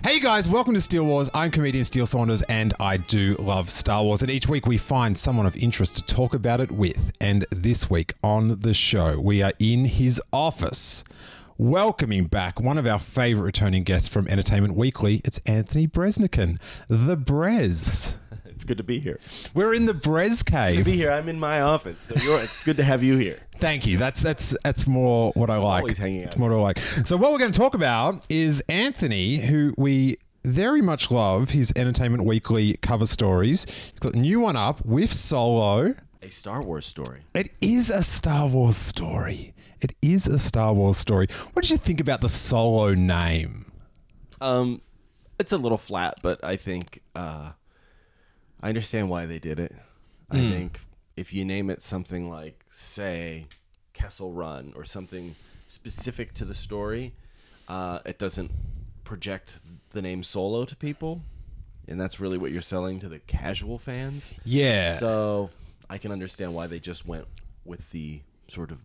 Hey guys, welcome to Steele Wars. I'm comedian Steele Saunders and I do love Star Wars, and each week we find someone of interest to talk about it with. And this week on the show, we are in his office, welcoming back one of our favourite returning guests from Entertainment Weekly. It's Anthony Breznican, the Brez. It's good to be here. We're in the Brez cave. Good to be here. I'm in my office, so it's good to have you here. Thank you. That's more what I like. Always hanging out. It's more what I like. So what we're going to talk about is Anthony, who we very much love, his Entertainment Weekly cover stories. He's got a new one up with Solo. A Star Wars story. It is a Star Wars story. It is a Star Wars story. What did you think about the Solo name? It's a little flat, but I think I understand why they did it. I think if you name it something like, say, Kessel Run or something specific to the story, it doesn't project the name Solo to people, and that's really what you're selling to the casual fans. Yeah. So I can understand why they just went with the sort of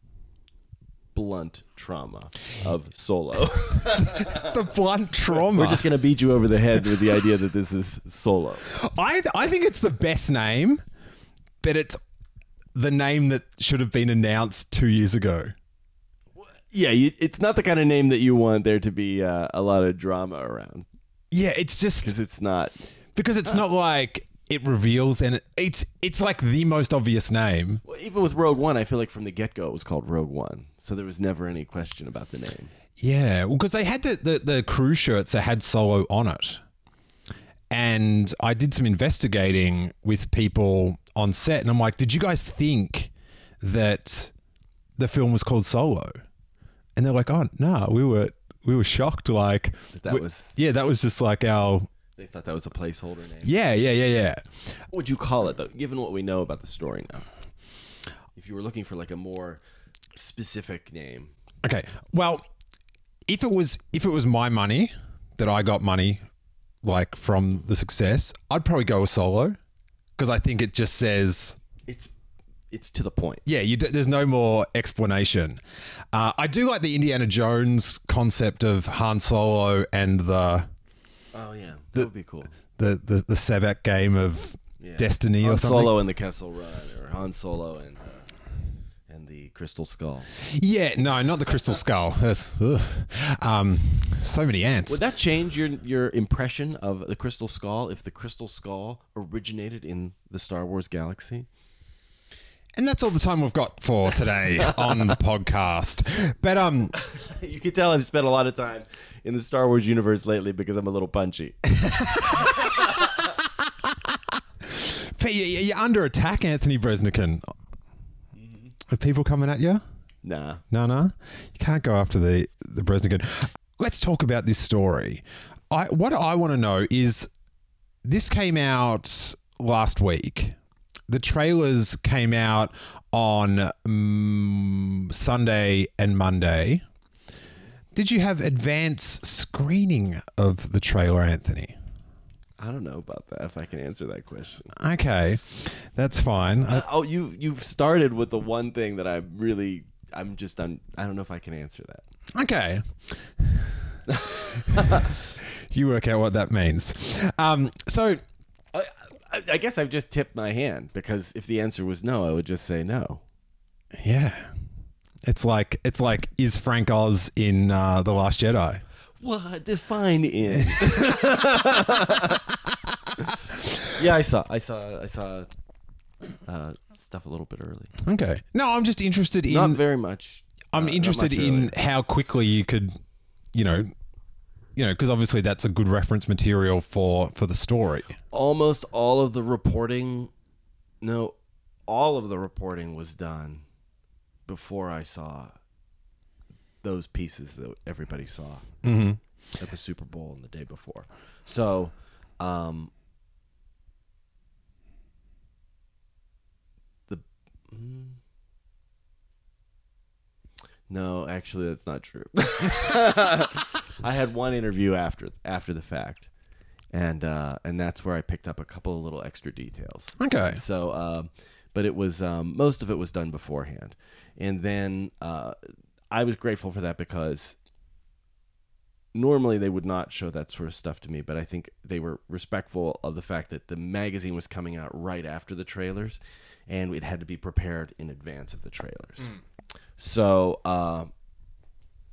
blunt trauma of Solo. The blunt trauma. We're just going to beat you over the head with the idea that this is Solo. I think it's the best name, but it's the name that should have been announced 2 years ago. Yeah, it's not the kind of name that you want there to be a lot of drama around. Yeah, it's just Because it's not. because it's not like it reveals, and it's like the most obvious name. Well, even with Rogue One, I feel like from the get-go it was called Rogue One. So there was never any question about the name. Yeah, well, because they had the crew shirts that had Solo on it. And I did some investigating with people on set, and I'm like, did you guys think that the film was called Solo? And they're like, oh, no, we were shocked. Like, That was. yeah, that was just like our... They thought that was a placeholder name. Yeah. What would you call it, though, given what we know about the story now? If you were looking for like a more specific name. Okay, well, if it was my money, that I got money like from the success, I'd probably go with Solo, because I think it just says It's to the point. yeah, there's no more explanation. I do like the Indiana Jones concept of Han Solo and the Oh yeah, that would be cool. the Sabak game of Yeah. destiny Han or something. Solo and the Kessel Run, or Han Solo and the Crystal Skull. Yeah, no, not the Crystal Skull. That's, so many ants. Would that change your impression of the Crystal Skull if the Crystal Skull originated in the Star Wars galaxy? And that's all the time we've got for today on the podcast. But You can tell I've spent a lot of time in the Star Wars universe lately because I'm a little punchy. you're under attack, Anthony Breznican. Are people coming at you? Nah. No. You can't go after the Breznican. Let's talk about this story. What I want to know is, this came out last week. The trailers came out on Sunday and Monday. Did you have advance screening of the trailer, Anthony? I don't know about that, if I can answer that question. Okay, that's fine. You've started with the one thing that I don't know if I can answer that. Okay. You work out what that means. So... I guess I've just tipped my hand, because if the answer was no, I would just say no. yeah. It's like, is Frank Oz in The Last Jedi? What? Define in. Yeah, I saw stuff a little bit early. Okay. No, I'm just interested in... Not very much. I'm interested not much in earlier. how quickly you could, because obviously that's a good reference material for the story. Almost all of the reporting was done before I saw those pieces that everybody saw at the Super Bowl and the day before. So, no, actually, that's not true. I had one interview after the fact, and that's where I picked up a couple of little extra details. Okay. So, but it was most of it was done beforehand, and then I was grateful for that, because normally they would not show that sort of stuff to me, but I think they were respectful of the fact that the magazine was coming out right after the trailers, and it had to be prepared in advance of the trailers. So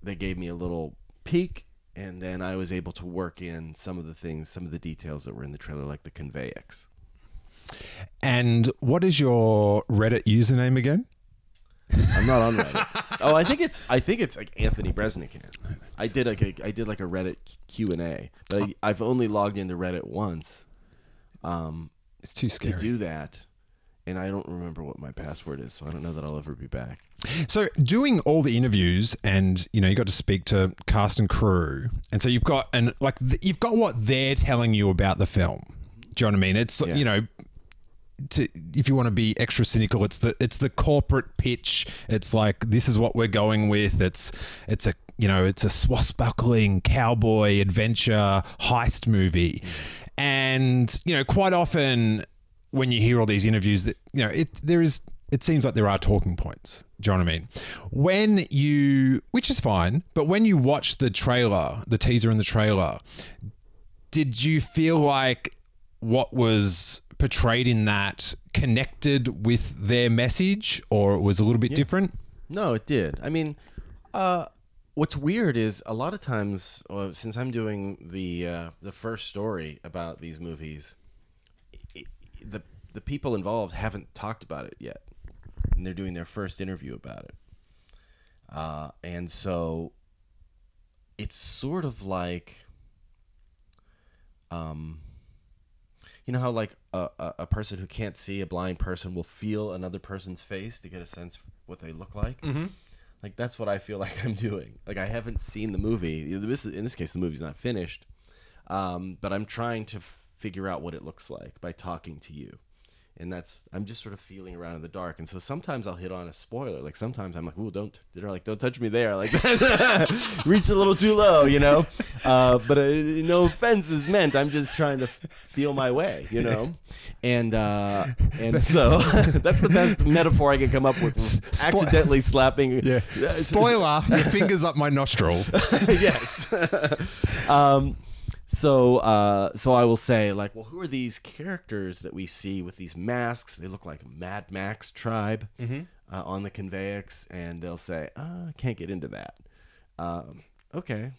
they gave me a little peek, and then I was able to work in some of the details that were in the trailer, like the conveyance. And what is your Reddit username again? I'm not on Reddit. Oh, I think it's like Anthony Bresnikan. I did like a Reddit Q&A, but I've only logged into Reddit once. It's too scary to do that, and I don't remember what my password is, so I don't know that I'll ever be back. So doing all the interviews, and you got to speak to cast and crew, and so you've got you've got what they're telling you about the film. Do you know what I mean? It's if you want to be extra cynical, it's the corporate pitch. It's like, this is what we're going with. It's a swashbuckling cowboy adventure heist movie, and quite often when you hear all these interviews, that it seems like there are talking points. Do you know what I mean? Which is fine, but when you watch the trailer, the teaser and the trailer, did you feel like what was portrayed in that connected with their message, or it was a little bit different? No, it did. I mean, what's weird is a lot of times, since I'm doing the first story about these movies, the people involved haven't talked about it yet, and they're doing their first interview about it, and so it's sort of like, you know how like a person who can't see, a blind person, will feel another person's face to get a sense of what they look like? Mm-hmm. Like, that's what I feel like I'm doing. Like, I haven't seen the movie. In this case, the movie's not finished, but I'm trying to figure out what it looks like by talking to you. And I'm just sort of feeling around in the dark. And so sometimes I'll hit on a spoiler. Like, sometimes I'm like, ooh, don't touch me there. Like, reach a little too low, but no offense is meant. I'm just trying to feel my way, And so that's the best metaphor I can come up with. Accidentally slapping. Yeah. Spoiler, your finger's up my nostril. Yes. So I will say, like, well, who are these characters that we see with these masks? They look like a Mad Max tribe on the conveyance, and they'll say, I can't get into that. Okay,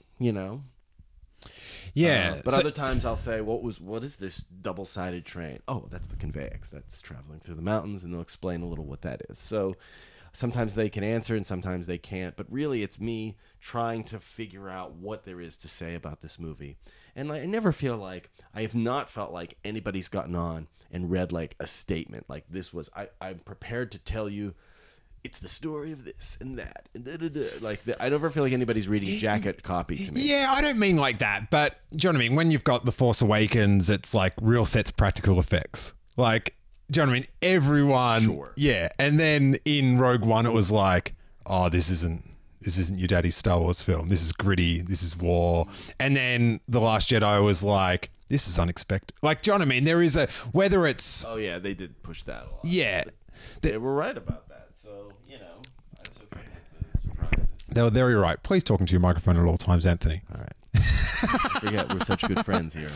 Yeah. But other times I'll say, what is this double-sided train? Oh, that's the conveyance that's traveling through the mountains, and they'll explain a little what that is. So sometimes they can answer and sometimes they can't, but really it's me trying to figure out what there is to say about this movie. And I never feel like, I have not felt like anybody's gotten on and read like a statement like this was, I'm prepared to tell you it's the story of this and that and da-da-da. Like, I never feel like anybody's reading jacket copy to me. Yeah, I don't mean like that, but do you know what I mean? When you've got The Force Awakens, it's like real sets, practical effects. Like, do you know what I mean? Everyone, sure. Yeah. And then in Rogue One, it was like, oh, this isn't your daddy's Star Wars film. This is gritty. This is war. And then The Last Jedi was like, this is unexpected. Like, do you know what I mean? There is whether it's... Oh, yeah, they did push that a lot. Yeah. They were right about that. So, I was okay with the surprises. They were very right. Please talk into your microphone at all times, Anthony. All right. I forget we're such good friends here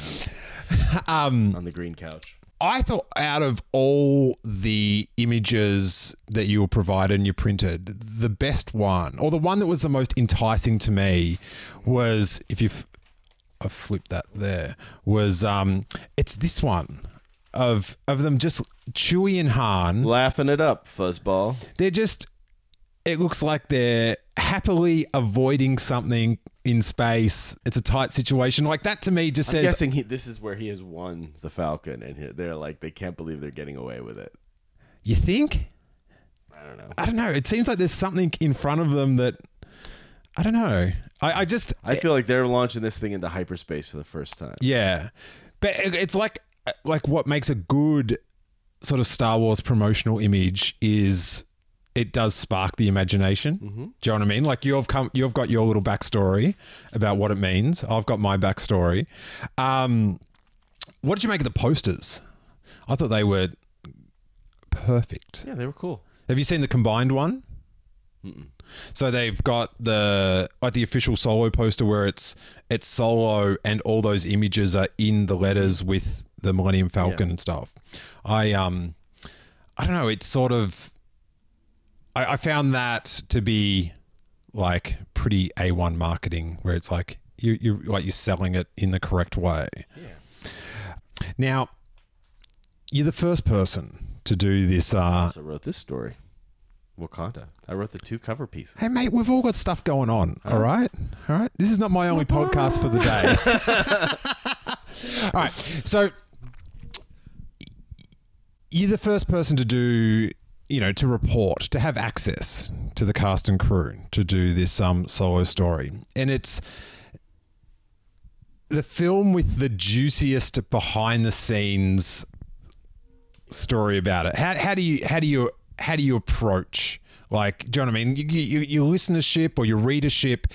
on the green couch. I thought out of all the images that you were provided and you printed, the best one, or the one that was the most enticing to me, was, I flipped that there, was it's this one of them, just Chewie and Han laughing it up, fuzzball. They're just, it looks like they're happily avoiding something in space. It's a tight situation. Like, that to me just says... I'm guessing this is where he has won the Falcon, and they're like, they can't believe they're getting away with it. You think? I don't know. It seems like there's something in front of them that... I don't know. I feel like they're launching this thing into hyperspace for the first time. Yeah. But it's like what makes a good sort of Star Wars promotional image is... it does spark the imagination. Mm-hmm. Do you know what I mean? Like, you've got your little backstory about what it means. I've got my backstory. What did you make of the posters? I thought they were perfect. Yeah, they were cool. Have you seen the combined one? So they've got the official Solo poster where it's Solo and all those images are in the letters with the Millennium Falcon and stuff. I don't know. It's sort of I found that to be like pretty A1 marketing, where it's like you're selling it in the correct way. Yeah. Now, you're the first person to do this. I also wrote this story, Wakanda. I wrote the 2 cover pieces. Hey, mate, we've all got stuff going on. All right. This is not my only podcast for the day. All right. So you're the first person to do, to report, to have access to the cast and crew to do this Solo story. And it's the film with the juiciest behind the scenes story about it. How do you approach, like, do you know what I mean? Your listenership or your readership,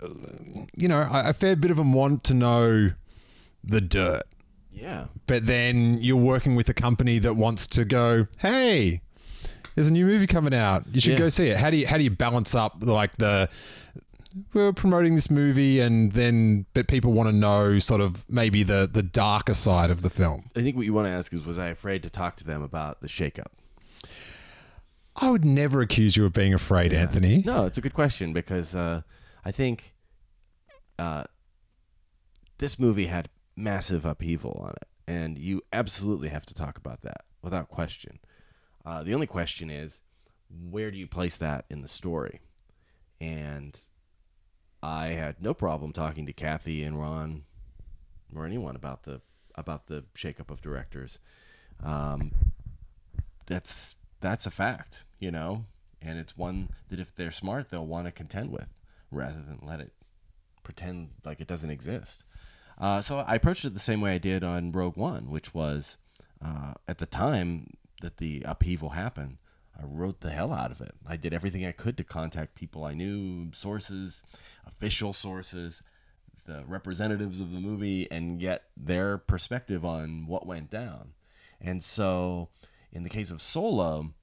a fair bit of them want to know the dirt. Yeah. But then you're working with a company that wants to go, hey, there's a new movie coming out. You should go see it. How do you balance up like we're promoting this movie but people want to know sort of maybe the darker side of the film? I think what you want to ask is, was I afraid to talk to them about the shakeup? I would never accuse you of being afraid, Anthony. No, it's a good question because I think this movie had massive upheaval on it, and you absolutely have to talk about that without question. The only question is, where do you place that in the story? And I had no problem talking to Kathy and Ron or anyone about the shakeup of directors. That's a fact, and it's one that if they're smart, they'll want to contend with rather than let it pretend like it doesn't exist. So I approached it the same way I did on Rogue One, which was at the time that the upheaval happened, I wrote the hell out of it. I did everything I could to contact people I knew, sources, official sources, the representatives of the movie, and get their perspective on what went down. And so in the case of Solo,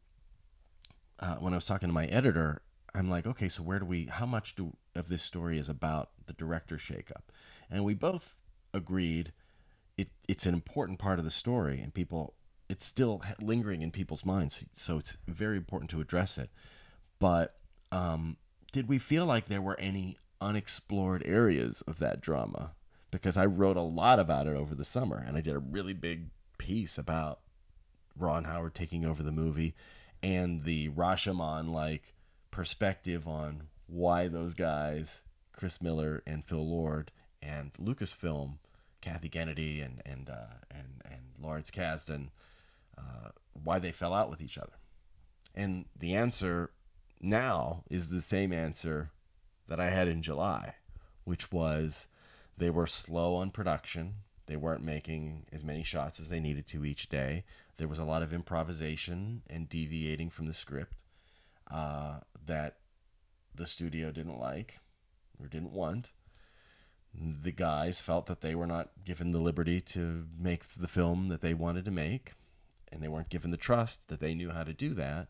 when I was talking to my editor, I'm like, okay, so how much of this story is about the director shakeup? And we both agreed it's an important part of the story, and it's still lingering in people's minds, so it's very important to address it. But did we feel like there were any unexplored areas of that drama? Because I wrote a lot about it over the summer, and I did a really big piece about Ron Howard taking over the movie and the Rashomon-like perspective on why those guys, Chris Miller and Phil Lord, and Lucasfilm, Kathy Kennedy and Lawrence Kasdan, why they fell out with each other. And the answer now is the same answer that I had in July, which was they were slow on production. They weren't making as many shots as they needed to each day. There was a lot of improvisation and deviating from the script that the studio didn't like or didn't want. The guys felt that they were not given the liberty to make the film that they wanted to make, and they weren't given the trust that they knew how to do that.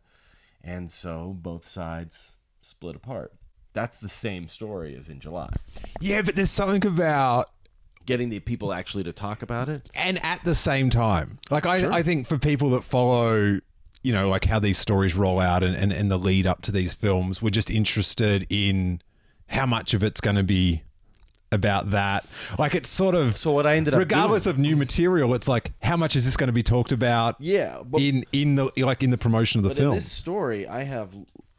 And so both sides split apart. That's the same story as in July. Yeah, but there's something about getting the people actually to talk about it. And at the same time, like I think for people that follow, like how these stories roll out and the lead up to these films, we're just interested in how much of it's going to be about that. Like it's sort of, so what I ended up regardless of new material, it's like, how much is this going to be talked about? Yeah, but, in the promotion of the film. In this story, I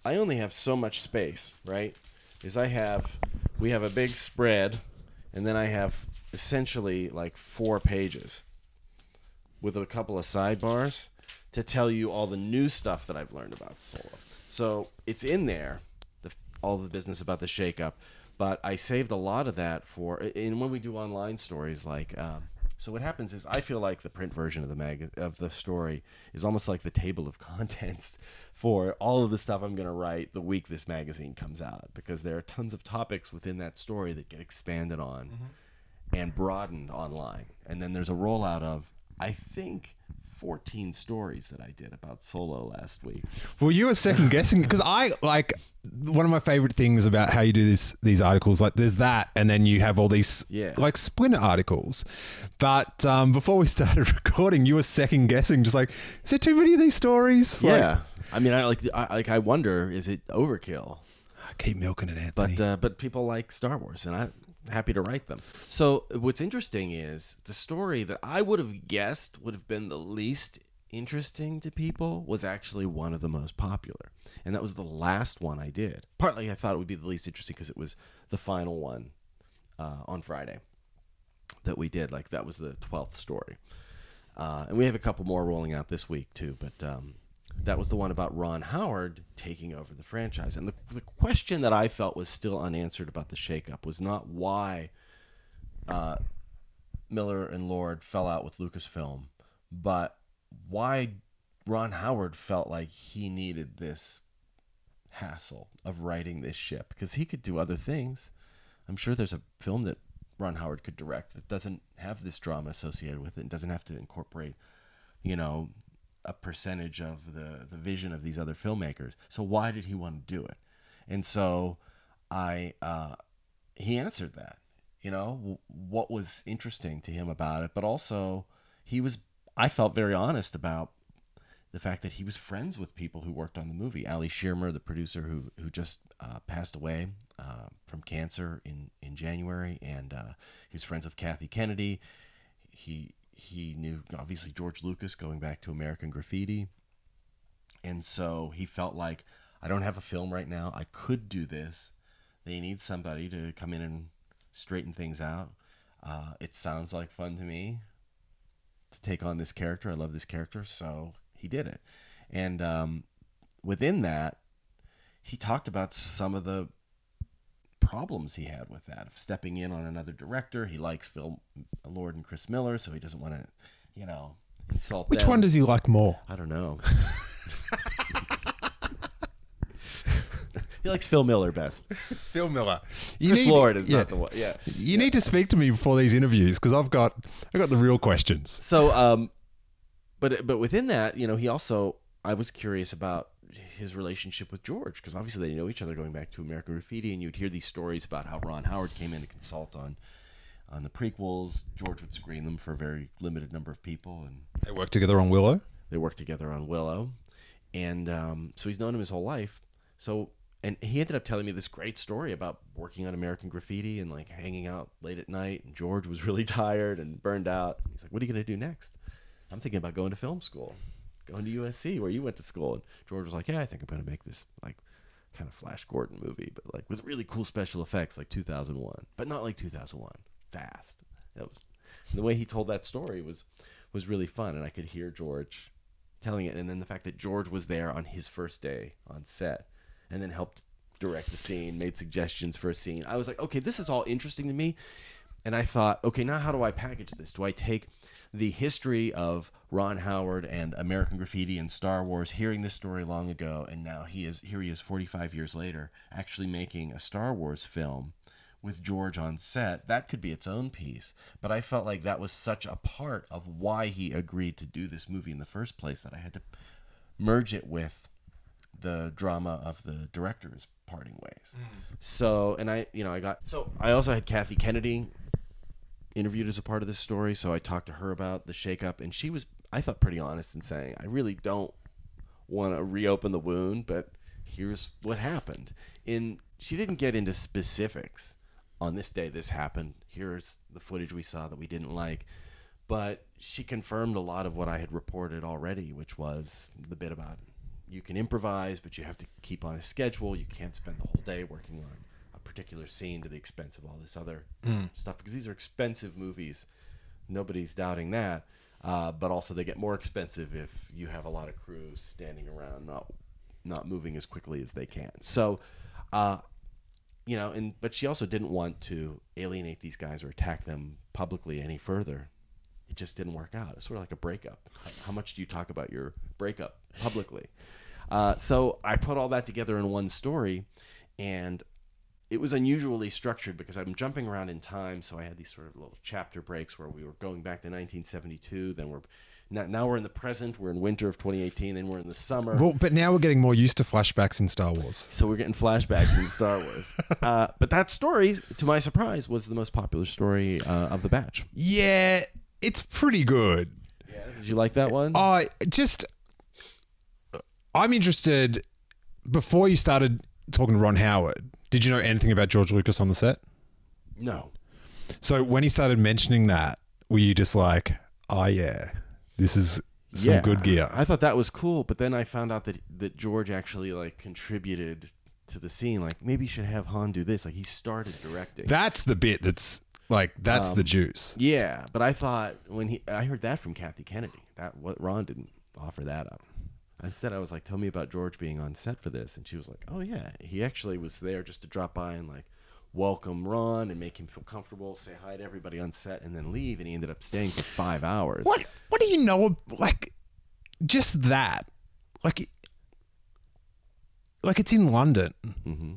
only have so much space, right? We have a big spread, and then I have essentially like 4 pages with a couple of sidebars to tell you all the new stuff that I've learned about Solo. So it's in there, all the business about the shakeup. But I saved a lot of that and when we do online stories, like, so what happens is I feel like the print version of the story is almost like the table of contents for all of the stuff I'm going to write the week this magazine comes out, because there are tons of topics within that story that get expanded on and broadened online. And then there's a rollout of, I think, 14 stories that I did about Solo last week. Well, you were second guessing because I like one of my favorite things about how you do these articles. Like, there's that, and then you have all these like splinter articles. But before we started recording, you were second guessing, just like, is there too many of these stories? Yeah, Like, I mean, I wonder, is it overkill? keep milking it, Anthony. But people like Star Wars, and I'm happy to write them. So what's interesting is the story that I would have guessed would have been the least interesting to people was actually one of the most popular, and that was the last one I did. Partly I thought it would be the least interesting because it was the final one on Friday that we did. Like, that was the 12th story, and we have a couple more rolling out this week too, but that was the one about Ron Howard taking over the franchise. And the question that I felt was still unanswered about the shakeup was not why Miller and Lord fell out with Lucasfilm, but why Ron Howard felt like he needed this hassle of writing this ship, because he could do other things. I'm sure there's a film that Ron Howard could direct that doesn't have this drama associated with it and doesn't have to incorporate, a percentage of the vision of these other filmmakers. So why did he want to do it? And so he answered that, what was interesting to him about it, but also I felt very honest about the fact that he was friends with people who worked on the movie. Ali Shearmer, the producer who just passed away from cancer in January, and he was friends with Kathy Kennedy. He knew, obviously, George Lucas going back to American Graffiti. And so he felt like, I don't have a film right now. I could do this. They need somebody to come in and straighten things out. It sounds like fun to me to take on this character. I love this character. So he did it. And within that, he talked about some of the problems he had with that, of stepping in on another director. He likes Phil Lord and Chris Miller, so he doesn't want to, insult Which them. one does he like more? I don't know. He likes Phil Miller best. Phil Miller. Chris Lord is not the one. Yeah. You need to speak to me before these interviews, because I got the real questions. So, but within that, he also, I was curious about his relationship with George, because obviously they know each other going back to American Graffiti, and you'd hear these stories about how Ron Howard came in to consult on the prequels. George would screen them for a very limited number of people, and They worked together on Willow. they worked together on Willow, and so he's known him his whole life. So, and he ended up telling me this great story about working on American Graffiti and like hanging out late at night, and George was really tired and burned out. He's like, "What are you going to do next?" I'm thinking about going to film school, going to USC where you went to school. And George was like, "Yeah, I think I'm going to make this like kind of Flash Gordon movie, but like with really cool special effects, like 2001, but not like 2001, fast." That was the way he told that story was really fun, and I could hear George telling it. And then the fact that George was there on his first day on set, and then helped direct the scene, made suggestions for a scene. I was like, okay, this is all interesting to me. And I thought, okay, now how do I package this? Do I take the history of Ron Howard and American Graffiti and Star Wars, hearing this story long ago, and now here he is 45 years later, actually making a Star Wars film with George on set? That could be its own piece. But I felt like that was such a part of why he agreed to do this movie in the first place that I had to merge it with the drama of the director's parting ways. So, and I also had Kathy Kennedy interviewed as a part of this story, so I talked to her about the shakeup, and she was, I thought, pretty honest in saying, I really don't want to reopen the wound, but here's what happened. She didn't get into specifics. On this day, this happened. Here's the footage we saw that we didn't like. But she confirmed a lot of what I had reported already, which was the bit about you can improvise, but you have to keep on a schedule. You can't spend the whole day working on a particular scene to the expense of all this other stuff, because these are expensive movies. Nobody's doubting that. But also they get more expensive if you have a lot of crews standing around not moving as quickly as they can. So, but she also didn't want to alienate these guys or attack them publicly any further. It just didn't work out. It's sort of like a breakup. How much do you talk about your breakup publicly? So I put all that together in one story, and it was unusually structured because I'm jumping around in time. So I had these sort of little chapter breaks where we were going back to 1972. Then now we're in the present. We're in winter of 2018. Then we're in the summer. Well, but now we're getting more used to flashbacks in Star Wars. So we're getting flashbacks in Star Wars. But that story, to my surprise, was the most popular story of the batch. Yeah, it's pretty good. Yeah, did you like that one? I'm interested, before you started talking to Ron Howard, did you know anything about George Lucas on the set? No. So when he started mentioning that, were you just like, oh yeah, this is some good gear? I thought that was cool, but then I found out that George actually like contributed to the scene. Like, maybe you should have Han do this. Like, he started directing. That's the bit that's like, that's the juice. Yeah, but I thought I heard that from Kathy Kennedy. What Ron didn't offer that up. Instead, I was like, tell me about George being on set for this. And she was like, oh, yeah. He actually was there just to drop by and, like, welcome Ron and make him feel comfortable, say hi to everybody on set, and then leave. And he ended up staying for 5 hours. What do you know? Like, just that. Like it's in London. Mm-hmm.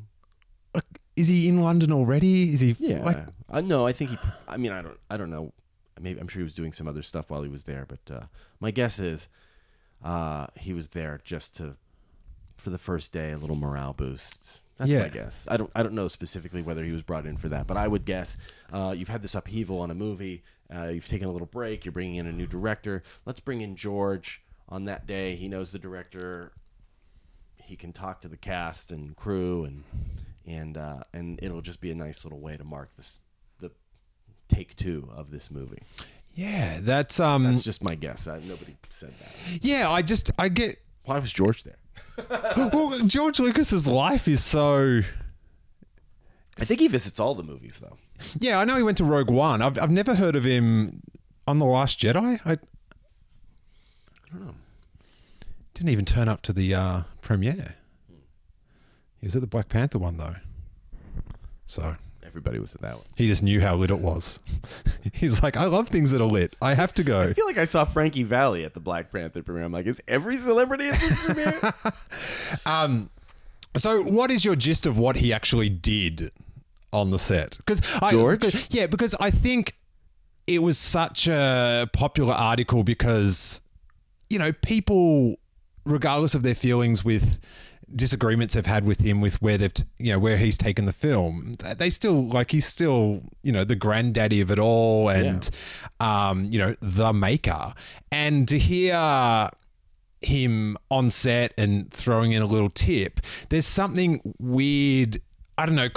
Like, is he in London already? Is he? Yeah. No, I think I don't know. Maybe I'm sure he was doing some other stuff while he was there. But my guess is he was there just for the first day, a little morale boost. That's my guess. I don't know specifically whether he was brought in for that, but I would guess you've had this upheaval on a movie. You've taken a little break. You're bringing in a new director. Let's bring in George on that day. He knows the director. He can talk to the cast and crew, and it'll just be a nice little way to mark the take 2 of this movie. Yeah, that's just my guess. Nobody said that. Yeah, I get. Why was George there? Well, George Lucas's life is so. I think he visits all the movies, though. Yeah, I know he went to Rogue One. I've never heard of him on The Last Jedi. I don't know. Didn't even turn up to the premiere. He was at the Black Panther one, though. So everybody was at that one. He just knew how lit it was. He's like, I love things that are lit. I have to go. I feel like I saw Frankie Valli at the Black Panther premiere. I'm like, is every celebrity at this premiere? So what is your gist of what he actually did on the set? George? Yeah, because I think it was such a popular article because, you know, people, regardless of their feelings with disagreements they've had with him with where they've where he's taken the film, they still he's still the granddaddy of it all and the maker. And to hear him on set and throwing in a little tip, there's something weird, I don't know,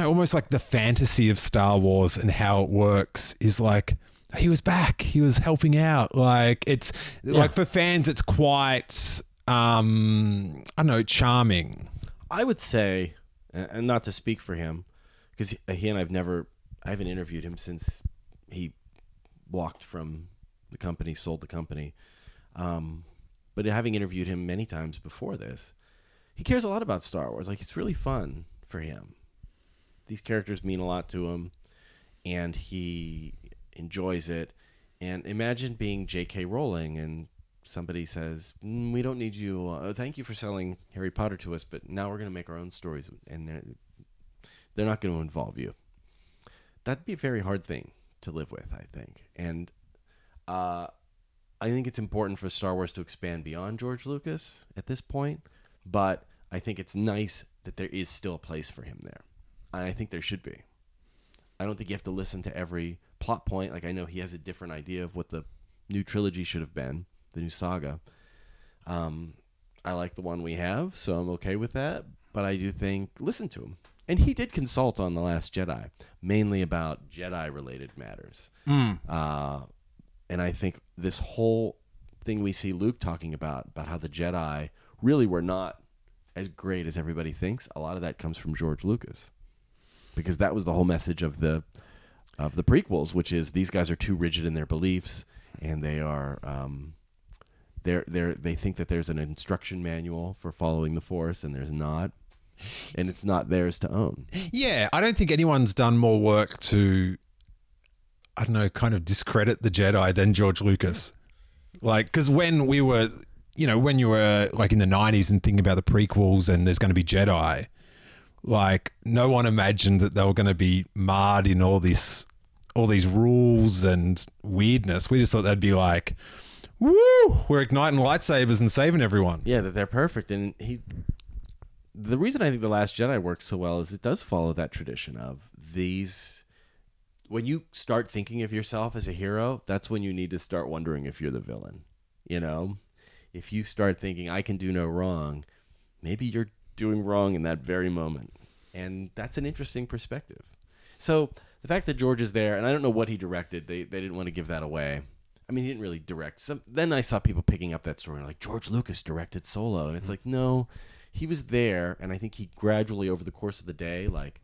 almost like the fantasy of Star Wars and how it works is like, he was back, he was helping out. Like, it's like, for fans, it's quite I don't know, charming. I would say, and not to speak for him, because he and I haven't interviewed him since he walked from the company, sold the company. But having interviewed him many times before this, he cares a lot about Star Wars. Like, it's really fun for him. These characters mean a lot to him, and he enjoys it. And imagine being J.K. Rowling and somebody says, we don't need you. Thank you for selling Harry Potter to us, but now we're going to make our own stories, and they're not going to involve you. That'd be a very hard thing to live with, I think. And I think it's important for Star Wars to expand beyond George Lucas at this point, but I think it's nice that there is still a place for him there. And I think there should be. I don't think you have to listen to every plot point. Like, I know he has a different idea of what the new trilogy should have been, the new saga. I like the one we have, so I'm okay with that. But I do think, listen to him. And he did consult on The Last Jedi, mainly about Jedi-related matters. And I think this whole thing we see Luke talking about how the Jedi really were not as great as everybody thinks, a lot of that comes from George Lucas. Because that was the whole message of the prequels, which is these guys are too rigid in their beliefs, and they are they think that there's an instruction manual for following the Force, and there's not, and it's not theirs to own. Yeah, I don't think anyone's done more work to, I don't know, kind of discredit the Jedi than George Lucas. Like, because when we were, when you were like in the 90s and thinking about the prequels and there's going to be Jedi, Like, no one imagined that they were going to be marred in all these rules and weirdness. We just thought they'd be like, woo, we're igniting lightsabers and saving everyone. Yeah, that they're perfect. And the reason I think The Last Jedi works so well is it does follow that tradition of these. When you start thinking of yourself as a hero, that's when you need to start wondering if you're the villain. You know, if you start thinking I can do no wrong, maybe you're doing wrong in that very moment. And that's an interesting perspective. So the fact that George is there, and I don't know what he directed, they didn't want to give that away. I mean, he didn't really direct. Then I saw people picking up that story like George Lucas directed Solo, and it's like, no, he was there, and I think he gradually over the course of the day, like,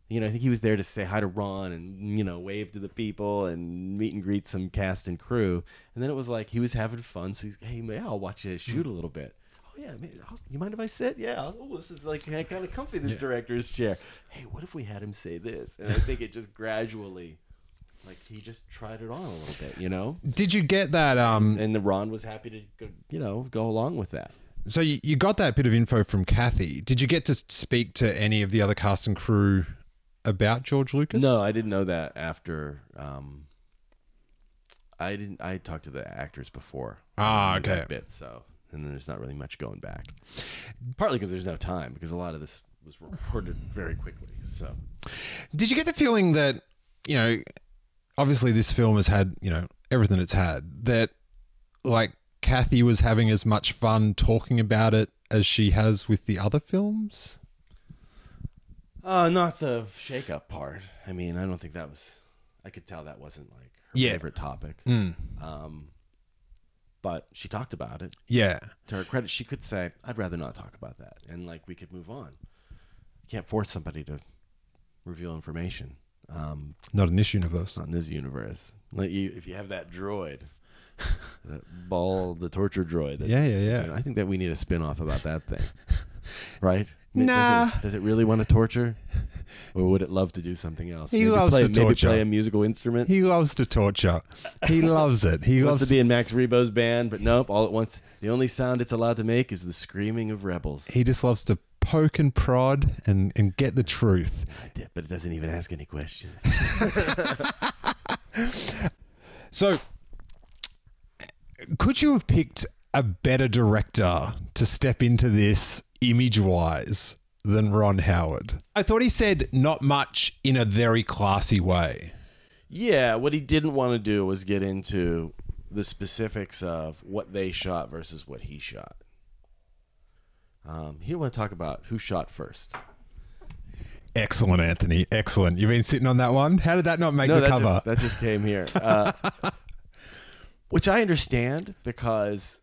you know, I think he was there to say hi to Ron and, you know, wave to the people and meet and greet some cast and crew, and then it was like he was having fun. So he's, hey, man, I'll watch you shoot a little bit. Oh yeah, man, you mind if I sit? Yeah. Oh, this is like kind of comfy. This director's chair. Hey, what if we had him say this? And I think it just gradually. Like, he just tried it on a little bit, you know? Did you get that? And the Ron was happy to, go along with that. So you got that bit of info from Kathy. Did you get to speak to any of the other cast and crew about George Lucas? No, I didn't know that after. I talked to the actors before. Okay. That bit, so, and then there's not really much going back. Partly because there's no time, because a lot of this was recorded very quickly, so. Did you get the feeling that, you know, obviously this film has had, you know, everything it's had, that like Kathy was having as much fun talking about it as she has with the other films? Not the shake-up part. I mean, I don't think that was, I could tell that wasn't like her favorite topic. But she talked about it. Yeah. To her credit, she could say, I'd rather not talk about that. And like, we could move on. You can't force somebody to reveal information. Not in this universe. Not in this universe. Like if you have that droid, the torture droid. Yeah. I think that we need a spin-off about that thing. Right? Nah. Does it really want to torture? Or would it love to do something else? He loves to torture. Maybe play a musical instrument? He loves to torture. He loves it. He wants to be in Max Rebo's band, but nope, all at once. The only sound it's allowed to make is the screaming of rebels. He just loves to poke and prod and get the truth. But it doesn't even ask any questions. So, could you have picked a better director to step into this image-wise than Ron Howard? I thought he said not much in a very classy way. Yeah, what he didn't want to do was get into the specifics of what they shot versus what he shot. He didn't want to talk about who shot first. Excellent, Anthony. Excellent. You've been sitting on that one? How did that not make the cover? That just came here. Which I understand because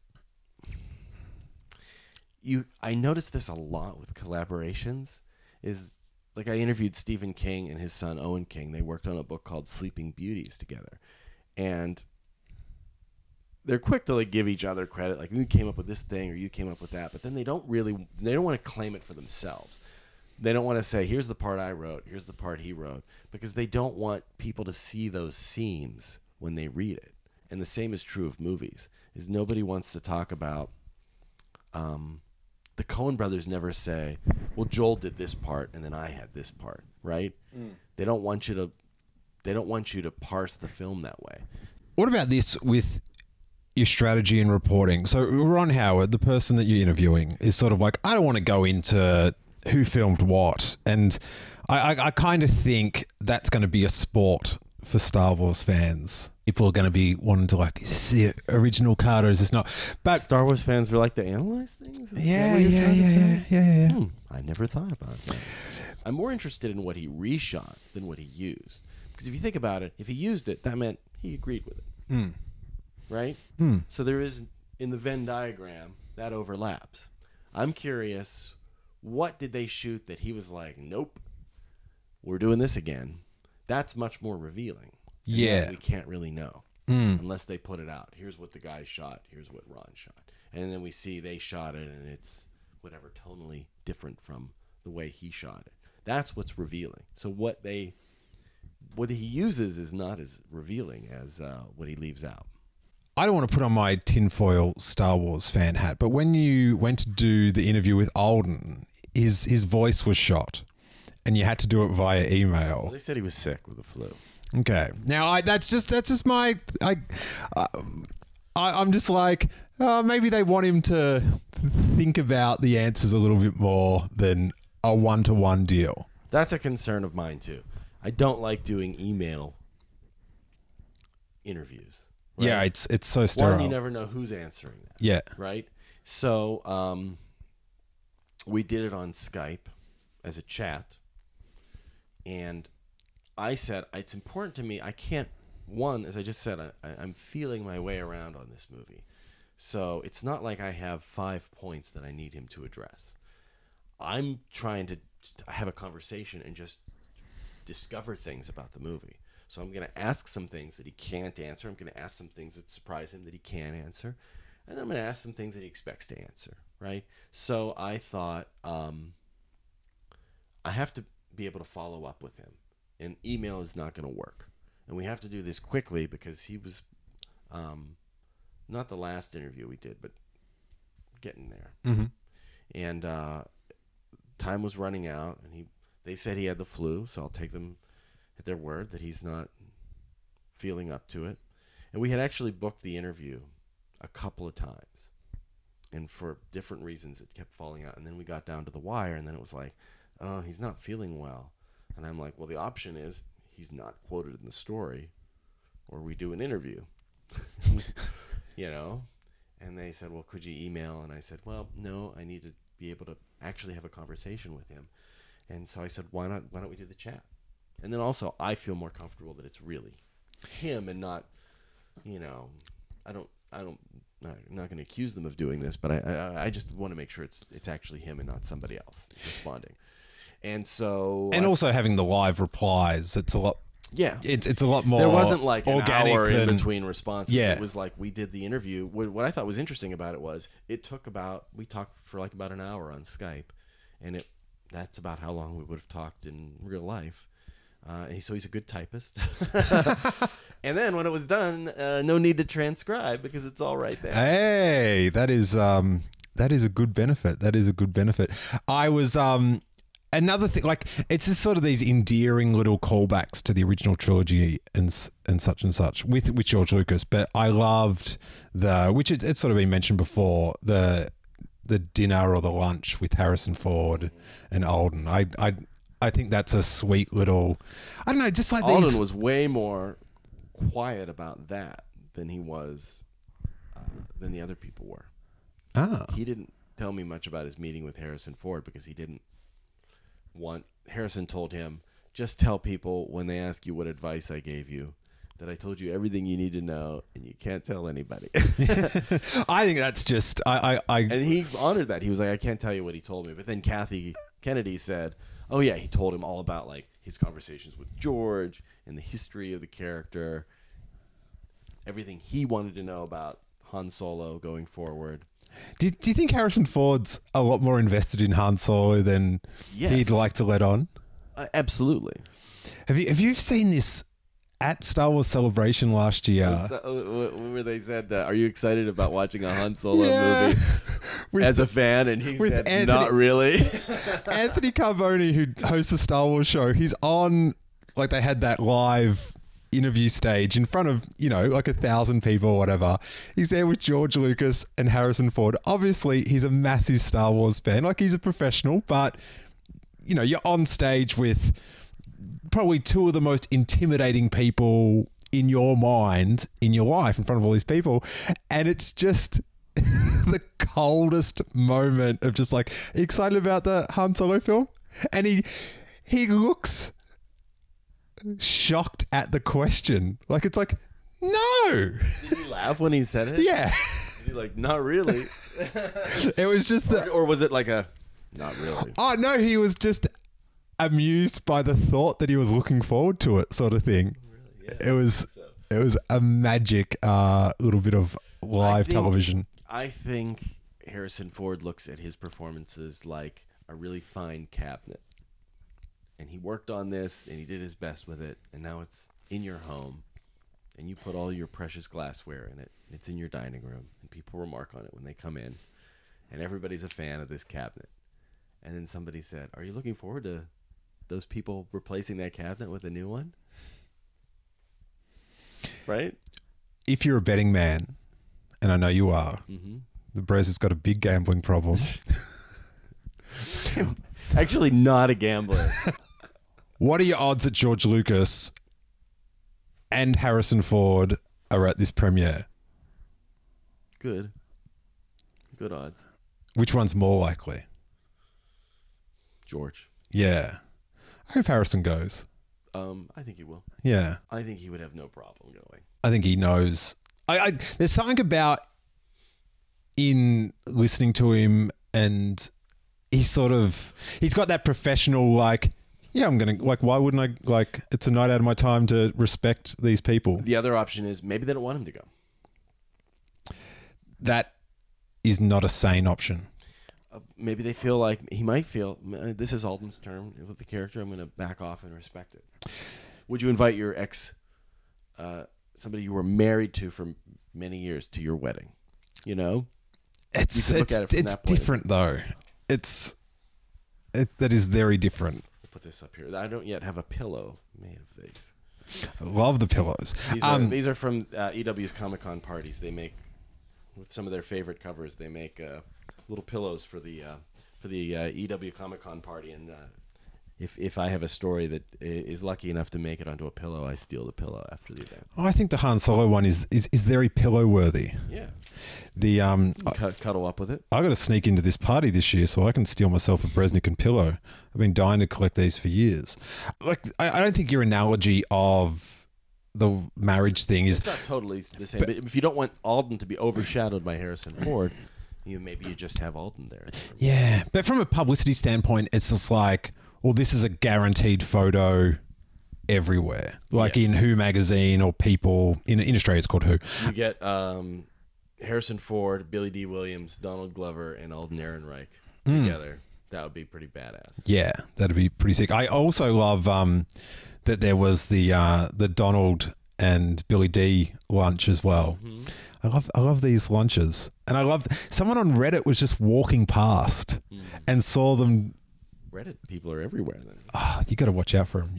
I noticed this a lot with collaborations. Is like I interviewed Stephen King and his son Owen King. They worked on a book called Sleeping Beauties together. And they're quick to like give each other credit, like you came up with this thing or you came up with that, but then they don't want to claim it for themselves. They don't want to say, here's the part I wrote, here's the part he wrote, because they don't want people to see those seams when they read it. And the same is true of movies, is nobody wants to talk about, the Coen brothers never say, well, Joel did this part and then I had this part, right? They don't want you to parse the film that way. What about this with your strategy and reporting? So Ron Howard, the person that you're interviewing, is sort of like, I don't want to go into who filmed what. And I kind of think that's going to be a sport for Star Wars fans. People are going to be wanting to like, is this the original cut or is this not? But Star Wars fans are like to analyze things? Yeah. I never thought about that. I'm more interested in what he reshot than what he used. Because if you think about it, if he used it, that meant he agreed with it. Right? So there is, in the Venn diagram, that overlaps. I'm curious, what did they shoot that he was like, nope, we're doing this again? That's much more revealing. Yeah. We can't really know unless they put it out. Here's what the guy shot. Here's what Ron shot. And then we see they shot it and it's whatever, tonally different from the way he shot it. That's what's revealing. So what he uses is not as revealing as what he leaves out. I don't want to put on my tinfoil Star Wars fan hat, but when you went to do the interview with Alden, his voice was shot, and you had to do it via email. They said he was sick with the flu. Okay, now that's just my I'm just like maybe they want him to think about the answers a little bit more than a one-to-one deal. That's a concern of mine too. I don't like doing email interviews. Right? Yeah, it's so sterile. One, you never know who's answering that. Yeah. Right? So we did it on Skype as a chat. And I said, it's important to me. I can't, one, as I just said, I'm feeling my way around on this movie. So it's not like I have 5 points that I need him to address. I'm trying to have a conversation and just discover things about the movie. So I'm going to ask some things that he can't answer. I'm going to ask some things that surprise him that he can answer. And then I'm going to ask some things that he expects to answer, right? So I thought I have to be able to follow up with him. And email is not going to work. And we have to do this quickly because he was not the last interview we did, but getting there. Mm-hmm. And time was running out, and they said he had the flu, so I'll take them at their word that he's not feeling up to it. And we had actually booked the interview a couple of times, and for different reasons it kept falling out. And then we got down to the wire, and then it was like, oh, he's not feeling well. And I'm like, well, the option is he's not quoted in the story, or we do an interview. You know? And they said, well, could you email? And I said, well, no, I need to be able to actually have a conversation with him. And so I said, why don't we do the chat? And then also, I feel more comfortable that it's really him and not, you know, I'm not going to accuse them of doing this, but I just want to make sure it's actually him and not somebody else responding. And so, and also having the live replies, it's a lot. Yeah, it's a lot more. There wasn't like an organic hour in than, between responses. Yeah. It was like we did the interview. What I thought was interesting about it was we talked for like about an hour on Skype, and that's about how long we would have talked in real life. And so he's a good typist. And then when it was done, no need to transcribe because it's all right there. Hey, that is a good benefit. That is a good benefit. I was another thing, like, it's just sort of these endearing little callbacks to the original trilogy and such with George Lucas. But I loved which it's sort of been mentioned before, the dinner or the lunch with Harrison Ford and Alden. I think that's a sweet little, I don't know, just like Alden was way more quiet about that than he was than the other people were. He didn't tell me much about his meeting with Harrison Ford because he didn't want. Harrison told him, just tell people when they ask you what advice I gave you that I told you everything you need to know and you can't tell anybody. I think that's just and he honored that. He was like, I can't tell you what he told me. But then Kathy Kennedy said, oh yeah, he told him all about like his conversations with George and the history of the character, everything he wanted to know about Han Solo going forward. Do you think Harrison Ford's a lot more invested in Han Solo than he'd like to let on? Absolutely. Have you seen this at Star Wars Celebration last year? Where they said, are you excited about watching a Han Solo movie as a fan? And he said, Anthony, not really. Anthony Carboni, who hosts the Star Wars show, he's on, like, they had that live interview stage in front of, like 1,000 people or whatever. He's there with George Lucas and Harrison Ford. Obviously, he's a massive Star Wars fan. Like, he's a professional, but, you're on stage with probably two of the most intimidating people in your mind, in your life, in front of all these people. And it's just the coldest moment of just like, are you excited about the Han Solo film? And he looks shocked at the question. Like, it's like, no. Did he laugh when he said it? Yeah. Did he like, not really? It was just or was it like a, not really? Oh, no, he was just amused by the thought that he was looking forward to it, sort of thing. Really? Yeah, it was a magic little bit of live television. I think Harrison Ford looks at his performances like a really fine cabinet. And he worked on this, and he did his best with it, and now it's in your home, and you put all your precious glassware in it. It's in your dining room, and people remark on it when they come in, and everybody's a fan of this cabinet. And then somebody said, "Are you looking forward to those people replacing that cabinet with a new one?" Right? If you're a betting man, and I know you are, Mm-hmm. the Brez has got a big gambling problem. Actually, not a gambler. What are your odds that George Lucas and Harrison Ford are at this premiere? Good odds. Which one's more likely? George. Yeah. I hope Harrison goes. I think he will. Yeah. I think he would have no problem going. I think he knows. There's something about in listening to him, and he's got that professional, like, yeah, I'm going to, like, why wouldn't I, like, it's a night out of my time to respect these people. The other option is maybe they don't want him to go. That is not a sane option. Maybe they feel like he might feel, this is Alden's term with the character, I'm going to back off and respect it. Would you invite your ex, somebody you were married to for many years, to your wedding? You know? It's it's different though. That is very different. I'll put this up here. I don't yet have a pillow made of these. I love the pillows. These are from EW's Comic-Con parties. They make, with some of their favorite covers, they make little pillows for the EW Comic-Con party. And if I have a story that is lucky enough to make it onto a pillow, I steal the pillow after the event. I think the Han Solo one is very pillow worthy. Yeah. The Cuddle up with it. I got to sneak into this party this year so I can steal myself a Bresnikan pillow. I've been dying to collect these for years. Like, I don't think your analogy of the marriage thing is... It's not totally the same. But if you don't want Alden to be overshadowed by Harrison Ford, maybe you just have Alden there. Yeah, but from a publicity standpoint, it's just like, well, this is a guaranteed photo everywhere. Like in Who magazine or People. In Australia, it's called Who. You get Harrison Ford, Billy D. Williams, Donald Glover, and Alden Ehrenreich together. That would be pretty badass. Yeah, that'd be pretty sick. I also love that there was the Donald and Billy D lunch as well. Mm-hmm. I love these lunches, and I love someone on Reddit was just walking past and saw them. Reddit people are everywhere. Then you got to watch out for him.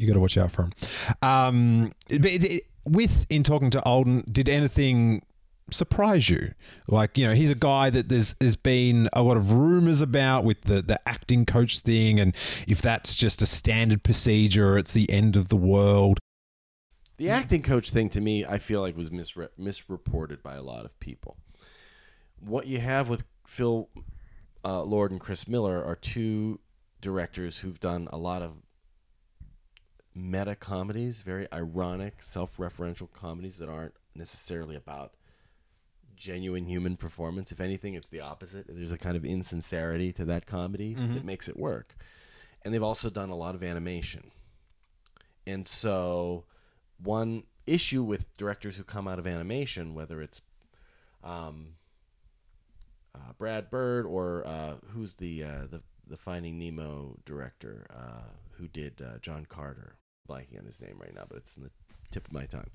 In talking to Alden, did anything surprise you? Like, he's a guy that there's been a lot of rumors about with the acting coach thing, and if that's just a standard procedure, it's the end of the world. The acting coach thing, to me, I feel like was misreported by a lot of people. What you have with Phil Lord and Chris Miller are two directors who've done a lot of meta comedies, very ironic, self-referential comedies that aren't necessarily about genuine human performance. If anything, it's the opposite. There's a kind of insincerity to that comedy that makes it work. And they've also done a lot of animation. And so one issue with directors who come out of animation, whether it's Brad Bird or who's the Finding Nemo director who did John Carter. Blanking on his name right now, but it's in the tip of my tongue.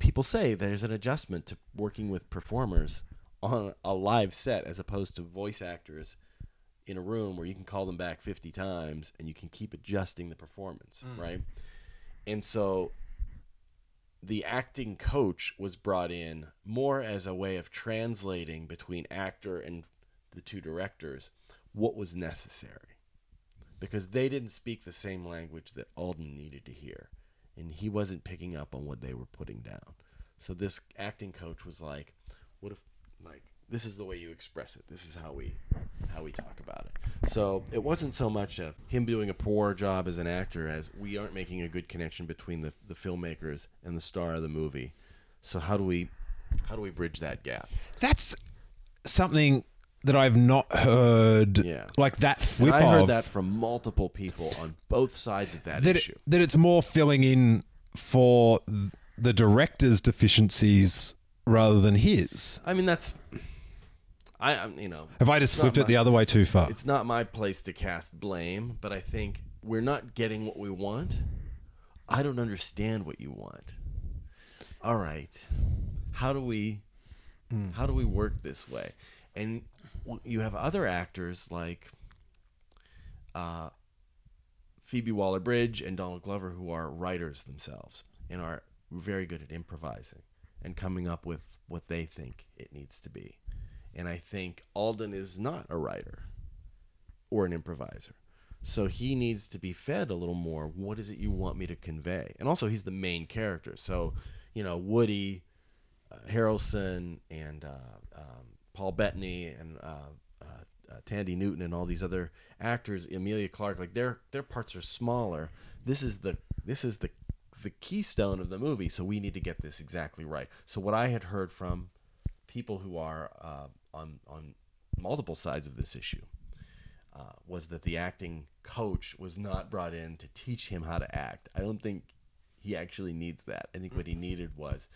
People say there's an adjustment to working with performers on a live set as opposed to voice actors in a room where you can call them back 50 times and you can keep adjusting the performance, right? And so the acting coach was brought in more as a way of translating between actor and the two directors what was necessary, because they didn't speak the same language that Alden needed to hear, and he wasn't picking up on what they were putting down. So this acting coach was like, what if, like, this is the way you express it, this is how we talk about it. So it wasn't so much of him doing a poor job as an actor as we aren't making a good connection between the filmmakers and the star of the movie. So how do we bridge that gap? That's something that I've not heard, like that flip and I heard that from multiple people on both sides of that issue. That it's more filling in for the director's deficiencies rather than his. I mean, that's... Have I just flipped it the other way too far? It's not my place to cast blame, but I think we're not getting what we want. I don't understand what you want. All right. How do we work this way? And you have other actors like Phoebe Waller-Bridge and Donald Glover who are writers themselves and are very good at improvising and coming up with what they think it needs to be. And I think Alden is not a writer or an improviser. So he needs to be fed a little more. What is it you want me to convey? And also, he's the main character. So, Woody Harrelson and Paul Bettany and Tandy Newton and all these other actors, Emilia Clarke, like their parts are smaller. This is the keystone of the movie. So we need to get this exactly right. So what I had heard from people who are on multiple sides of this issue was that the acting coach was not brought in to teach him how to act. I don't think he actually needs that. I think what he needed was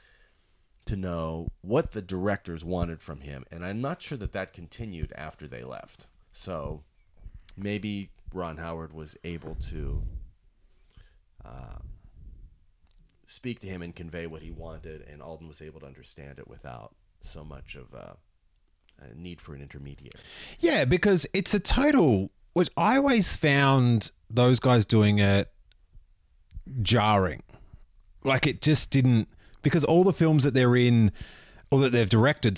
to know what the directors wanted from him, and I'm not sure that continued after they left. So maybe Ron Howard was able to speak to him and convey what he wanted, and Alden was able to understand it without so much of a need for an intermediary. Yeah, because it's a total, which I always found those guys doing it jarring. Like it just didn't, because all the films that they're in, or that they've directed,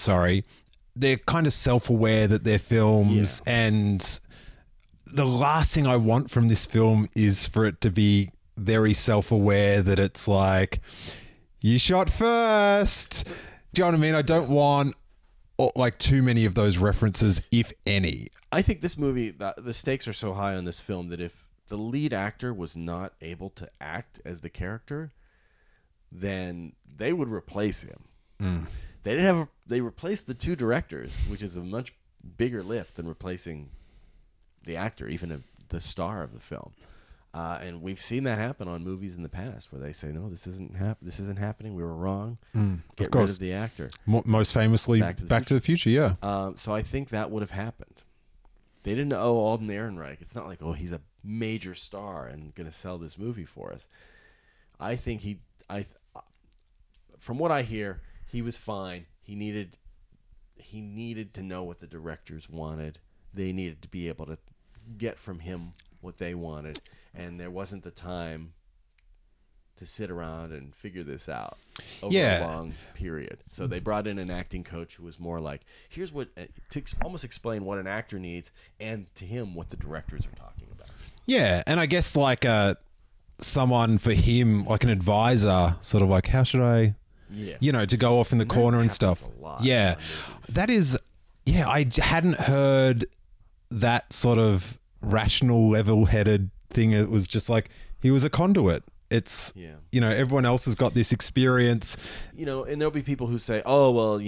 they're kind of self-aware that they're films. Yeah. And the last thing I want from this film is for it to be very self-aware that it's like, you shot first. Do you know what I mean? I don't want like too many of those references, if any. I think this movie, the stakes are so high on this film that if the lead actor was not able to act as the character, then they would replace him. They replaced the two directors, which is a much bigger lift than replacing the actor, even the star of the film. And we've seen that happen on movies in the past where they say, no, this isn't happening. We were wrong. Get rid of the actor. Most famously, Back to the Future, yeah. So I think that would have happened. They didn't owe Alden Ehrenreich. It's not like, oh, he's a major star and going to sell this movie for us. I think from what I hear, he was fine. He needed to know what the directors wanted. They needed to be able to get from him what they wanted, and there wasn't the time to sit around and figure this out over a long period. So they brought in an acting coach who was more like, here's what, to almost explain what an actor needs, and to him what the directors are talking about. Yeah, and I guess like someone for him, like an advisor, sort of like, how should I, to go off in the corner and stuff. Yeah, that is, I hadn't heard that sort of rational, level-headed thing. It was just like he was a conduit. It's everyone else has got this experience, and there'll be people who say, oh well,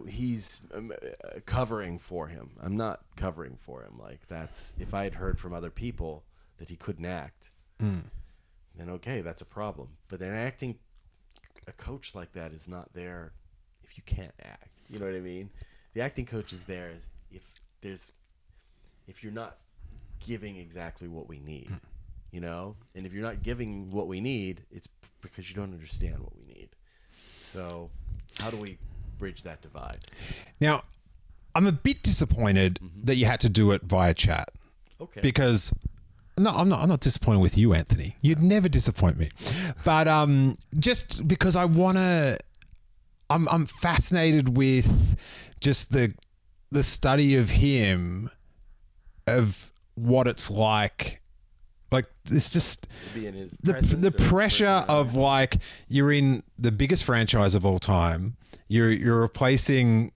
he's covering for him. I'm not covering for him. Like, that's, if I had heard from other people that he couldn't act, then okay, that's a problem. But a coach like that is not there if you can't act. You know what I mean? The acting coach is there if you're not giving exactly what we need, and if you're not giving what we need, it's because you don't understand what we need. So how do we bridge that divide? Now, I'm a bit disappointed that you had to do it via chat. Okay. Because no, I'm not disappointed with you, Anthony. You'd never disappoint me. But just because I'm fascinated with just the study of him, of what it's like it's just the pressure of like, you're in the biggest franchise of all time, you're replacing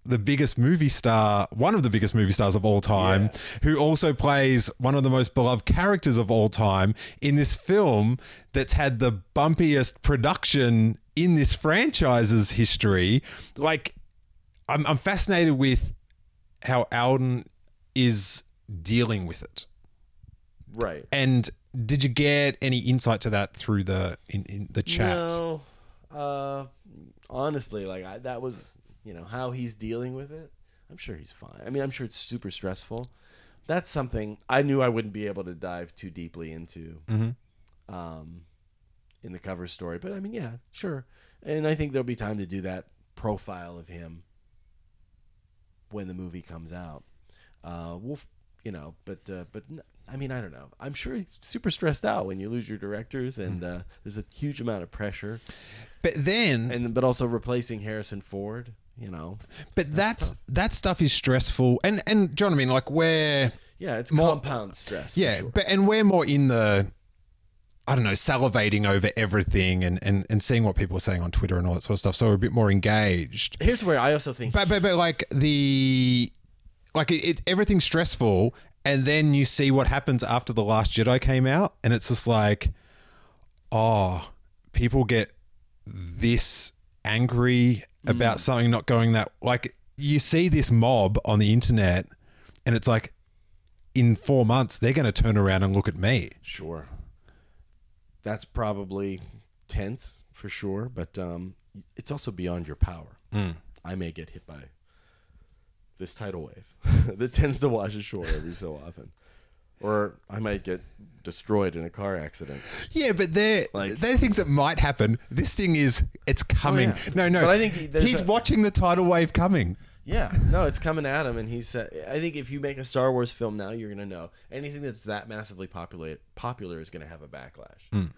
the biggest movie star, one of the biggest movie stars of all time, who also plays one of the most beloved characters of all time in this film that's had the bumpiest production in this franchise's history. Like, I'm fascinated with how Alden is dealing with it. Right. And did you get any insight to that through in the chat? No. Honestly, like that was, how he's dealing with it. I'm sure he's fine. I mean, I'm sure it's super stressful. That's something I knew I wouldn't be able to dive too deeply into in the cover story. But I mean, yeah, sure. And I think there'll be time to do that profile of him when the movie comes out. I mean, I don't know. I'm sure he's super stressed out when you lose your directors, and there's a huge amount of pressure. But then, But also replacing Harrison Ford, But that stuff is stressful, and do you know what I mean? Like it's compound stress. Yeah, for sure. and we're more in the, I don't know, salivating over everything and seeing what people are saying on Twitter and all that sort of stuff. So we're a bit more engaged. Here's where I also think, but like everything's stressful, and then you see what happens after The Last Jedi came out, and it's just like, oh, people get this angry about something not going that, like, you see this mob on the internet, and it's like, in 4 months they're going to turn around and look at me. Sure, that's probably tense for sure, but it's also beyond your power. I may get hit by this tidal wave that tends to wash ashore every so often, or I might get destroyed in a car accident. Yeah, but they're things that might happen. This thing it's coming. Oh, yeah. No, but I think he's watching the tidal wave coming. Yeah, no, it's coming at him, and I think if you make a Star Wars film now, you're gonna know anything that's that massively popular is gonna have a backlash,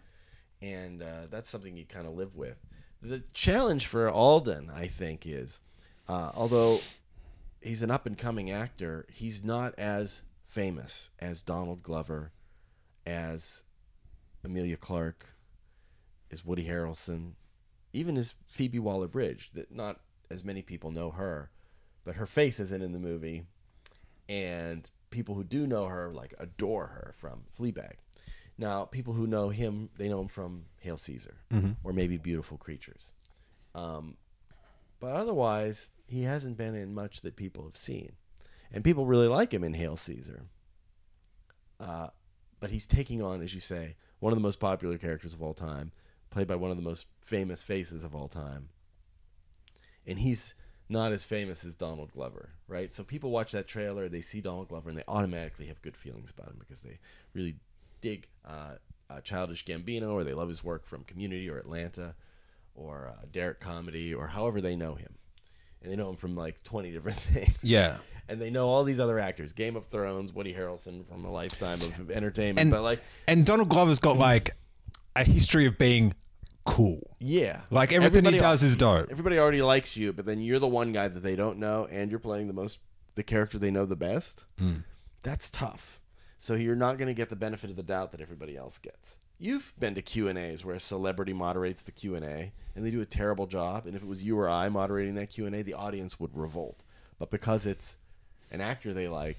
and that's something you kind of live with. The challenge for Alden, I think, is although he's an up-and-coming actor, he's not as famous as Donald Glover, as Emilia Clarke, as Woody Harrelson, even as Phoebe Waller-Bridge. That not as many people know her, but her face isn't in the movie, and people who do know her adore her from Fleabag. Now, people who know him, they know him from Hail Caesar, or maybe Beautiful Creatures. But otherwise, he hasn't been in much that people have seen. And people really like him in Hail Caesar. But he's taking on, as you say, one of the most popular characters of all time, played by one of the most famous faces of all time. And he's not as famous as Donald Glover, right? So people watch that trailer, they see Donald Glover, and they automatically have good feelings about him because they really dig Childish Gambino, or they love his work from Community or Atlanta or Derek Comedy, or however they know him. And they know him from 20 different things. Yeah. And they know all these other actors. Game of Thrones, Woody Harrelson from a lifetime of entertainment. And Donald Glover's got a history of being cool. Yeah. Everything he does is dope. Everybody already likes you, but then you're the one guy that they don't know, and you're playing the character they know the best. That's tough. So you're not going to get the benefit of the doubt that everybody else gets. You've been to Q&As where a celebrity moderates the Q&A, and they do a terrible job, and if it was you or I moderating that Q&A, the audience would revolt. But because it's an actor they like,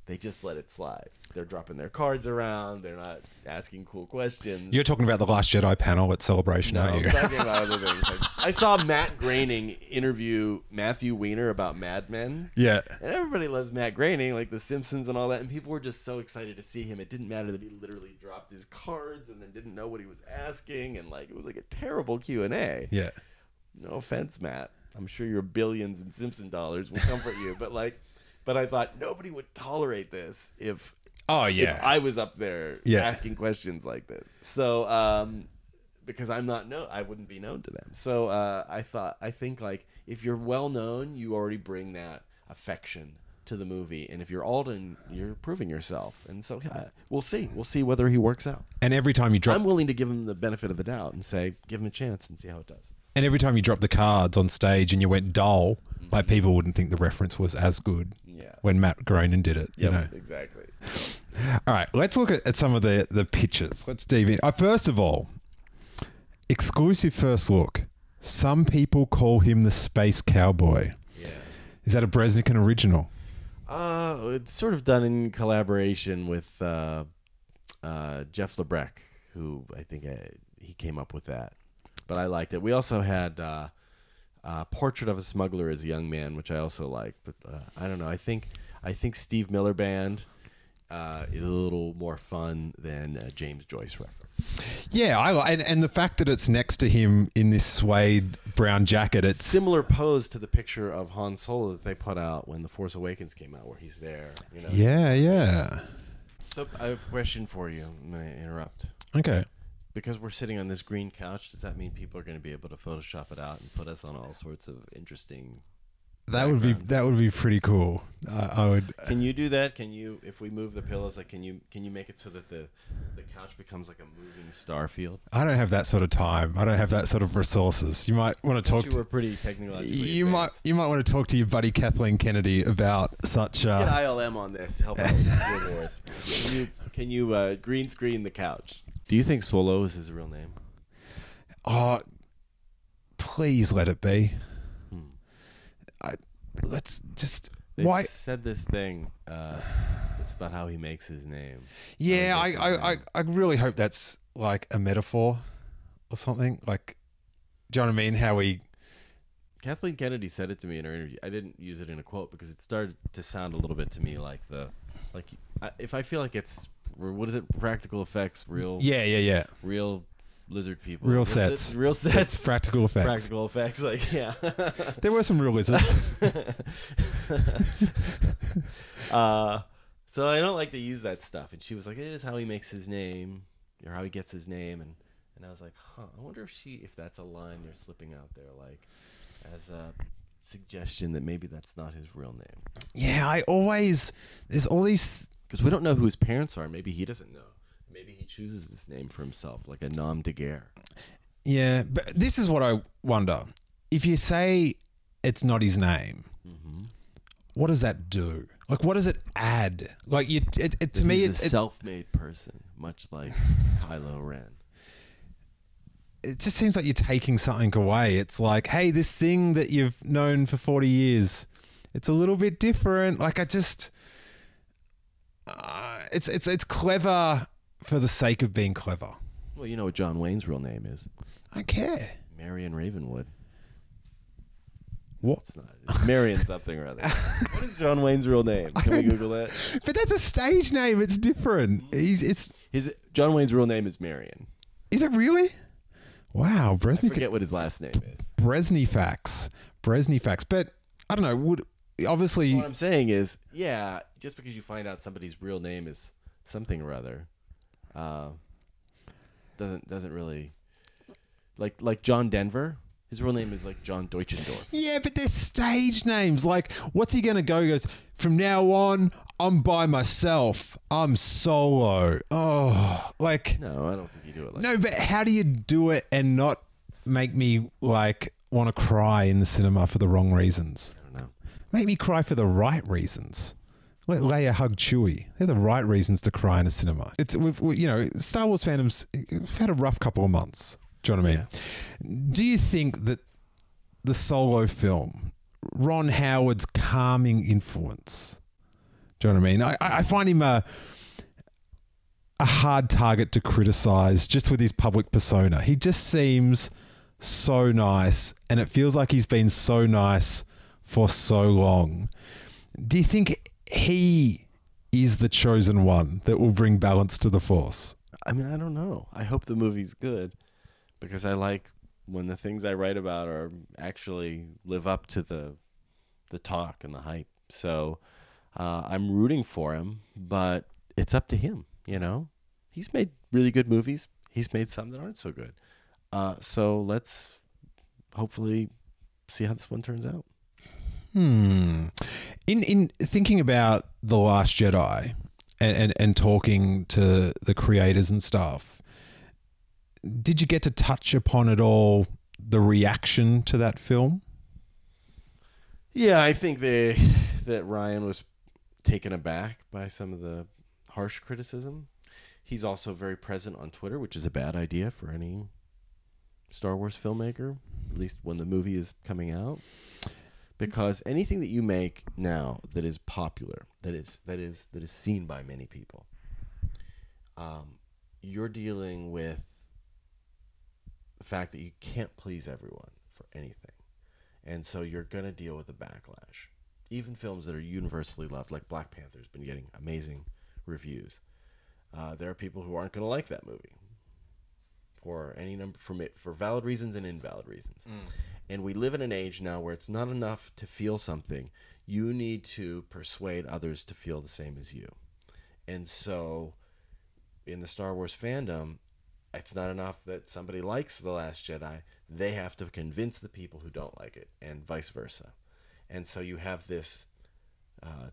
they just let it slide. They're dropping their cards around. They're not asking cool questions. You're talking about the Last Jedi panel at Celebration, aren't you? I'm talking about other things. I saw Matt Groening interview Matthew Weiner about Mad Men. Yeah. And everybody loves Matt Groening, like The Simpsons and all that. And people were just so excited to see him. It didn't matter that he literally dropped his cards and then didn't know what he was asking. And it was a terrible Q&A. Yeah. No offense, Matt. I'm sure your billions in Simpson dollars will comfort you. But I thought nobody would tolerate this if I was up there asking questions like this. So because I wouldn't be known to them. So I think if you're well known, you already bring that affection to the movie, and if you're Alden, you're proving yourself. And so we'll see whether he works out. And every time you drop, I'm willing to give him the benefit of the doubt and say give him a chance and see how it does. And every time you drop the cards on stage and you went dull, people wouldn't think the reference was as good. When Matt Groening did it, you know. Exactly. All right, let's look at some of the pictures. Let's dive in. First of all, exclusive first look. Some people call him the Space Cowboy. Yeah. Is that a Bresnikan original? It's sort of done in collaboration with Jeff Lebrecht, who I think he came up with that. But I liked it. We also had Portrait of a Smuggler as a Young Man, which I also like. But I don't know. I think Steve Miller Band is a little more fun than James Joyce reference. Yeah, and the fact that it's next to him in this suede brown jacket. It's similar pose to the picture of Han Solo that they put out when The Force Awakens came out, where he's there. You know, yeah. So I have a question for you. I'm going to interrupt. Okay. Because we're sitting on this green couch, does that mean people are going to be able to Photoshop it out and put us on all sorts of interesting that would be pretty cool. I would. Can you do that? Can you, if we move the pillows, like, can you make it so that the couch becomes like a moving star field? I don't have that sort of time. I don't have that sort of resources. You might want to talk. You were pretty technologically You advanced. might want to talk to your buddy Kathleen Kennedy about such. Get ILM on this. Help out with Star Wars. Can you green screen the couch? Do you think Solo is his real name? Oh, please let it be. Let's just. They've Why? said this thing. It's about how he makes his name. Yeah, How he makes his name. I really hope that's like a metaphor or something. Like, do you know what I mean? How we. Kathleen Kennedy said it to me in her interview. I didn't use it in a quote because it started to sound a little bit to me like if I feel like it's, what is it? Practical effects, real. Yeah. Real lizard people. Real What is sets. it? Real sets. Practical effects. Practical effects. Like, yeah. There were some real lizards. So I don't like to use that stuff. And she was like, it is how he makes his name, or how he gets his name. And I was like, I wonder if that's a line they're slipping out there, like, as a suggestion that maybe that's not his real name. Yeah, there's all these. Because we don't know who his parents are. Maybe he doesn't know. Maybe he chooses this name for himself, like a nom de guerre. Yeah, but this is what I wonder. If you say it's not his name, what does that do? Like, what does it add? Like, to me, He's a self-made person, much like Kylo Ren. It just seems like you're taking something away. It's like, hey, this thing that you've known for 40 years, it's a little bit different. Like, it's clever for the sake of being clever. Well, you know what John Wayne's real name is? I don't care. Marion Ravenwood. What? It's not. It's Marion something or other. What is John Wayne's real name? Can we Google that? But that's a stage name. It's different. John Wayne's real name is Marion. Is it really? Wow, I forget what his last name is. Brezhnev facts. But I don't know. Obviously, What I'm saying is, yeah, just because you find out somebody's real name is something or other, doesn't really, like John Denver. His real name is like John Deutschendorf. yeah, but they're stage names. Like, what's he gonna go? He goes, from now on, I'm by myself. I'm solo. Oh, like No, I don't think you do it like no. But how do you do it and not make me like want to cry in the cinema for the wrong reasons? I don't know. Make me cry for the right reasons. Let Leia hug Chewie. They're the right reasons to cry in a cinema. Star Wars fandoms have had a rough couple of months. Do you know what I mean? Do you think that the Solo film, Ron Howard's calming influence, do you know what I mean? I find him a hard target to criticize just with his public persona. He just seems so nice, and it feels like he's been so nice for so long. Do you think he is the chosen one that will bring balance to the Force? I mean, I don't know. I hope the movie's good because I like when the things I write about are actually live up to the talk and the hype. So I'm rooting for him, but it's up to him. You know, he's made really good movies. He's made some that aren't so good. So let's hopefully see how this one turns out. In thinking about The Last Jedi and talking to the creators and stuff, did you get to touch upon at all the reaction to that film? Yeah, I think that Ryan was taken aback by some of the harsh criticism. He's also very present on Twitter, which is a bad idea for any Star Wars filmmaker, at least when the movie is coming out. Because anything that you make now that is popular, that is seen by many people, you're dealing with the fact that you can't please everyone for anything. And so you're going to deal with the backlash. Even films that are universally loved, like Black Panther's been getting amazing reviews. There are people who aren't going to like that movie for any number for valid reasons and invalid reasons. And we live in an age now where it's not enough to feel something. You need to persuade others to feel the same as you. And so in the Star Wars fandom, it's not enough that somebody likes The Last Jedi. They have to convince the people who don't like it, and vice versa. And so you have this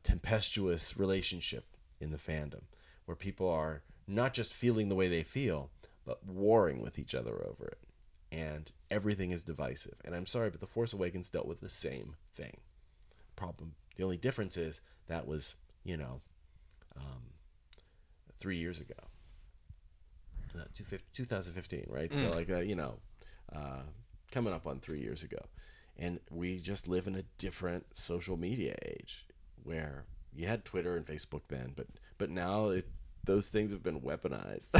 tempestuous relationship in the fandom where people are not just feeling the way they feel, but warring with each other over it. And everything is divisive. And I'm sorry, but The Force Awakens dealt with the same thing. The only difference is that was, 3 years ago. 2015, right? So like, coming up on 3 years ago. And we just live in a different social media age where you had Twitter and Facebook then, but now those things have been weaponized.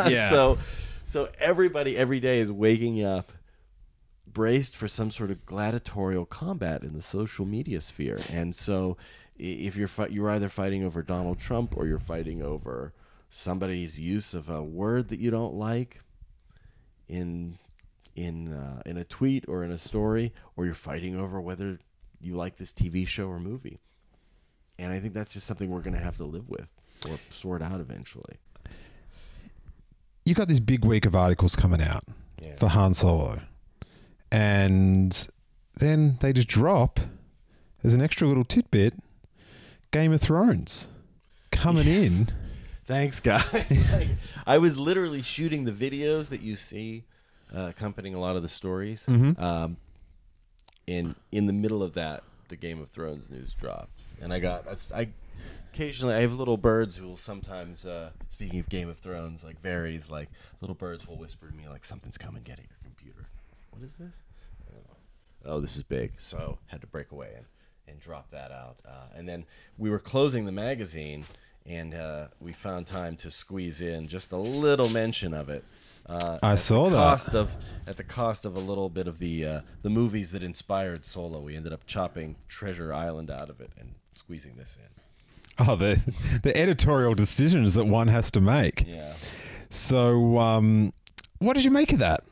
Yeah. So everybody every day is waking up braced for some sort of gladiatorial combat in the social media sphere. And so if you're either fighting over Donald Trump or you're fighting over somebody's use of a word that you don't like in a tweet or in a story, or you're fighting over whether you like this TV show or movie. And I think that's just something we're going to have to live with or sort out eventually. You got this big week of articles coming out for Han Solo. And then they just drop, as an extra little tidbit, Game of Thrones coming in. Thanks, guys. I was literally shooting the videos that you see accompanying a lot of the stories. Mm-hmm. In the middle of that, the Game of Thrones news dropped. And occasionally I have little birds who will sometimes, speaking of Game of Thrones, like varies, like little birds will whisper to me like, something's coming, get at your computer. What is this? Oh, this is big. So had to break away and drop that out. And then we were closing the magazine, and we found time to squeeze in just a little mention of it. I saw that. At the cost of a little bit of the movies that inspired Solo, we ended up chopping Treasure Island out of it and squeezing this in. Oh, the editorial decisions that one has to make. Yeah. So, what did you make of that?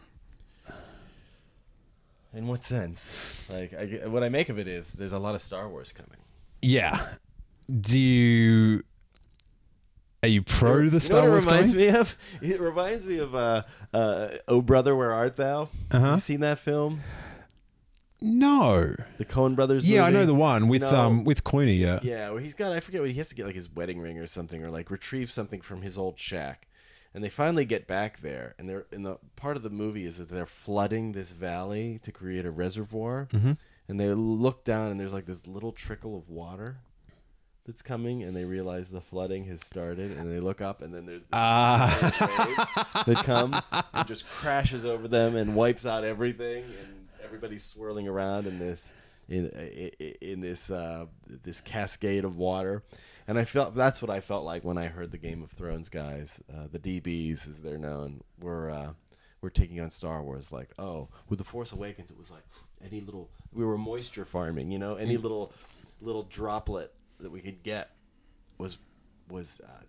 In what sense? Like, what I make of it is there's a lot of Star Wars coming. Yeah. Are you pro the Star Wars coming? It reminds me of Oh Brother, Where Art Thou? Uh-huh. You seen that film? No. The Coen Brothers movie? Yeah, I know the one with Clooney, yeah. Yeah, where I forget what he has to get, like his wedding ring or something, or like retrieve something from his old shack. And they finally get back there, and they're in the part of the movie is that they're flooding this valley to create a reservoir. Mm-hmm. And they look down, and there's like this little trickle of water that's coming, and they realize the flooding has started, and they look up, and then there's this wave that comes and just crashes over them and wipes out everything, and everybody's swirling around in this this cascade of water. And that's what I felt like when I heard the Game of Thrones guys, the DBs as they're known, were taking on Star Wars. Like, oh, with The Force Awakens, it was like we were moisture farming, any little droplet that we could get was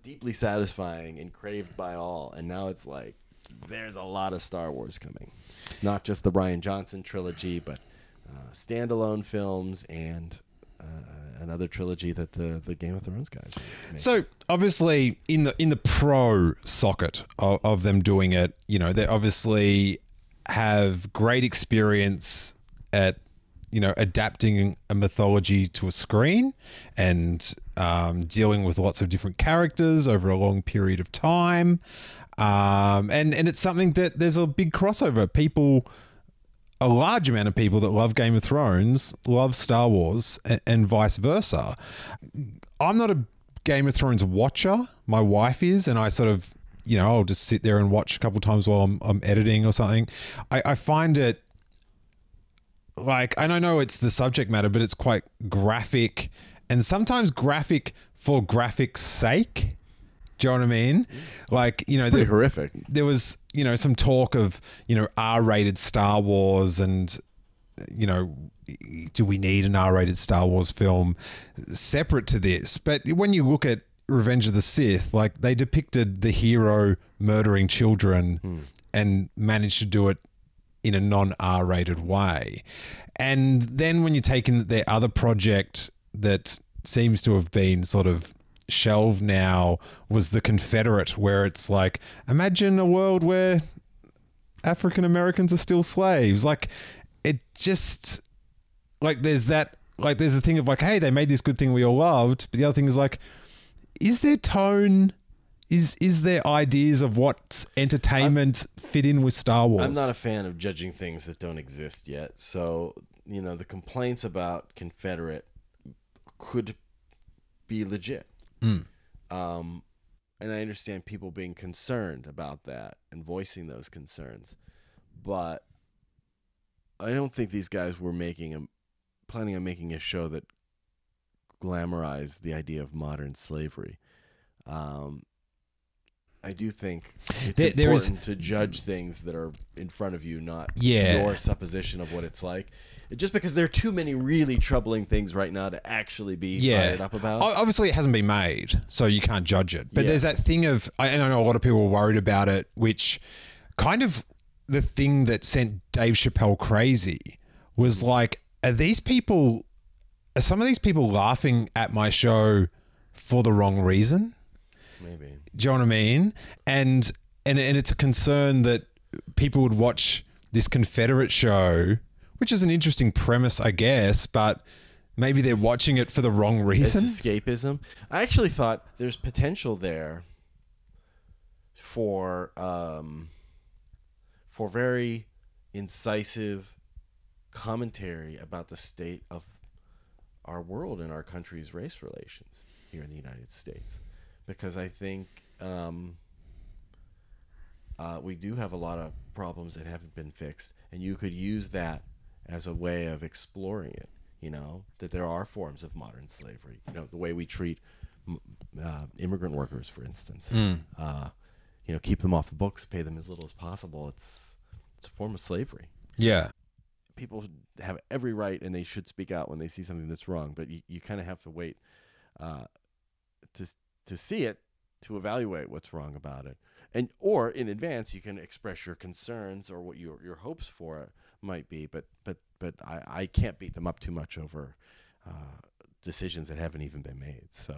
deeply satisfying and craved by all. And now it's like there's a lot of Star Wars coming, not just the Rian Johnson trilogy, but standalone films and another trilogy that the Game of Thrones guys made. So obviously in the pro socket of them doing it, they obviously have great experience at adapting a mythology to a screen and dealing with lots of different characters over a long period of time. And it's something that there's a big crossover. A large amount of people that love Game of Thrones love Star Wars and vice versa. I'm not a Game of Thrones watcher. My wife is, and I sort of, I'll just sit there and watch a couple times while I'm editing or something. I find it like, and I know it's the subject matter, but it's quite graphic and sometimes graphic for graphic's sake. Do you know what I mean? Like, pretty horrific. There was, some talk of, R-rated Star Wars and, do we need an R-rated Star Wars film separate to this? But when you look at Revenge of the Sith, like they depicted the hero murdering children and managed to do it in a non-R-rated way. And then when you take in their other project that seems to have been sort of shelved now was The Confederate, where it's like, imagine a world where African Americans are still slaves. Like, it just, like, there's that like, there's a thing of like, hey, they made this good thing we all loved. But the other thing is like, is their tone, is their ideas of what's entertainment fit in with Star Wars? I'm not a fan of judging things that don't exist yet. So, you know, the complaints about Confederate could be legit. And I understand people being concerned about that and voicing those concerns. But I don't think these guys were planning on making a show that glamorized the idea of modern slavery. I do think it's important to judge things that are in front of you, not your supposition of what it's like. Just because there are too many really troubling things right now to actually be fired up about. Obviously, it hasn't been made, so you can't judge it. But there's that thing of, and I know a lot of people were worried about it, which kind of the thing that sent Dave Chappelle crazy was like, are some of these people laughing at my show for the wrong reason? Maybe. Do you know what I mean? And it's a concern that people would watch this Confederate show, which is an interesting premise, I guess, but maybe they're watching it for the wrong reason. It's escapism. I actually thought there's potential there for very incisive commentary about the state of our world and our country's race relations here in the United States. Because I think we do have a lot of problems that haven't been fixed, and you could use that as a way of exploring it, you know, that there are forms of modern slavery, you know, the way we treat immigrant workers, for instance. You know, keep them off the books, pay them as little as possible. It's a form of slavery. Yeah. People have every right, and they should speak out when they see something that's wrong, but you kind of have to wait to see it, to evaluate what's wrong about it. Or in advance, you can express your concerns or what your hopes for it might be, but I can't beat them up too much over decisions that haven't even been made. So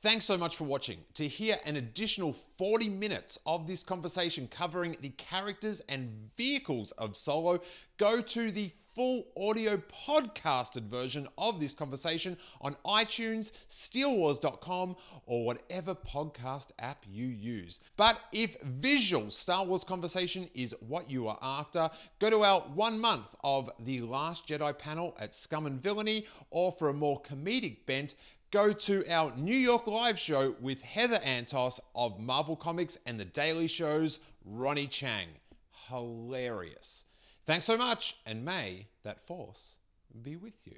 thanks so much for watching. To hear an additional 40 minutes of this conversation covering the characters and vehicles of Solo, go to the full audio podcasted version of this conversation on iTunes, steelwars.com, or whatever podcast app you use. But if visual Star Wars conversation is what you are after, go to our 1 month of The Last Jedi panel at Scum and Villainy, or for a more comedic bent, go to our New York live show with Heather Antos of Marvel Comics and The Daily Show's Ronnie Chang. Hilarious. Thanks so much, and may that force be with you.